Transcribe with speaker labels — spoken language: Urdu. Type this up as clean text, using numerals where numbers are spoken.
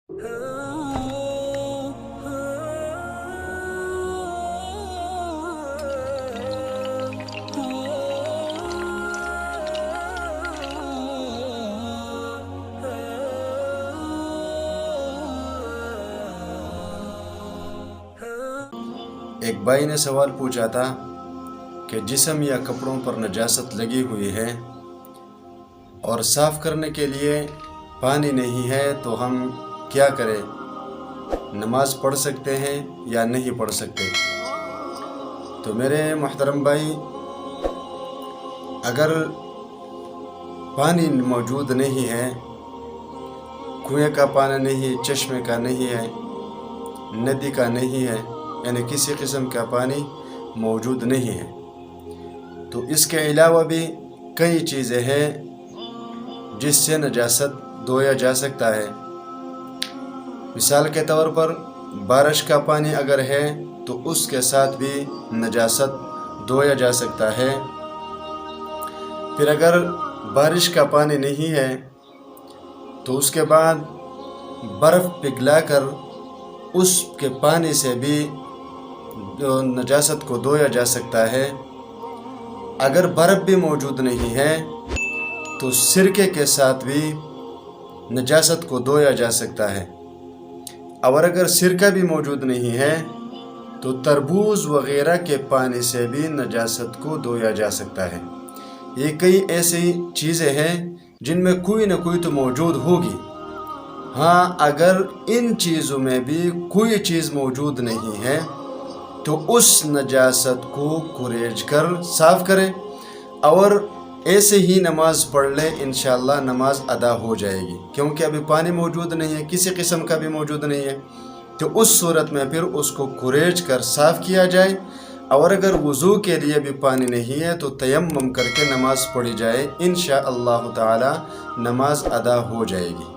Speaker 1: ایک بھائی نے سوال پوچھا تھا کہ جسم یا کپڑوں پر نجاست لگی ہوئی ہے اور صاف کرنے کے لیے پانی نہیں ہے تو ہم کیا کریں؟ نماز پڑھ سکتے ہیں یا نہیں پڑھ سکتے؟ تو میرے محترم بھائی، اگر پانی موجود نہیں ہے، کنویں کا پانی نہیں، چشمے کا نہیں ہے، ندی کا نہیں ہے، یعنی کسی قسم کا پانی موجود نہیں ہے، تو اس کے علاوہ بھی کئی چیزیں ہیں جس سے نجاست دھویا جا سکتا ہے۔ مثال کے طور پر بارش کا پانی اگر ہے تو اس کے ساتھ بھی نجاست دھویا جا سکتا ہے۔ پھر اگر بارش کا پانی نہیں ہے تو اس کے بعد برف پگھلا کر اس کے پانی سے بھی نجاست کو دھویا جا سکتا ہے۔ اگر برف بھی موجود نہیں ہے تو سرکے کے ساتھ بھی نجاست کو دھویا جا سکتا ہے، اور اگر سرکہ بھی موجود نہیں ہے تو تربوز وغیرہ کے پانی سے بھی نجاست کو دھویا جا سکتا ہے۔ یہ کئی ایسی چیزیں ہیں جن میں کوئی نہ کوئی تو موجود ہوگی۔ ہاں، اگر ان چیزوں میں بھی کوئی چیز موجود نہیں ہے تو اس نجاست کو کریج کر صاف کریں اور ایسے ہی نماز پڑھ لیں، انشاءاللہ نماز ادا ہو جائے گی، کیونکہ ابھی پانی موجود نہیں ہے، کسی قسم کا بھی موجود نہیں ہے، تو اس صورت میں پھر اس کو کریج کر صاف کیا جائے، اور اگر وضو کے لیے بھی پانی نہیں ہے تو تیمم کر کے نماز پڑھی جائے، انشاءاللہ تعالی نماز ادا ہو جائے گی۔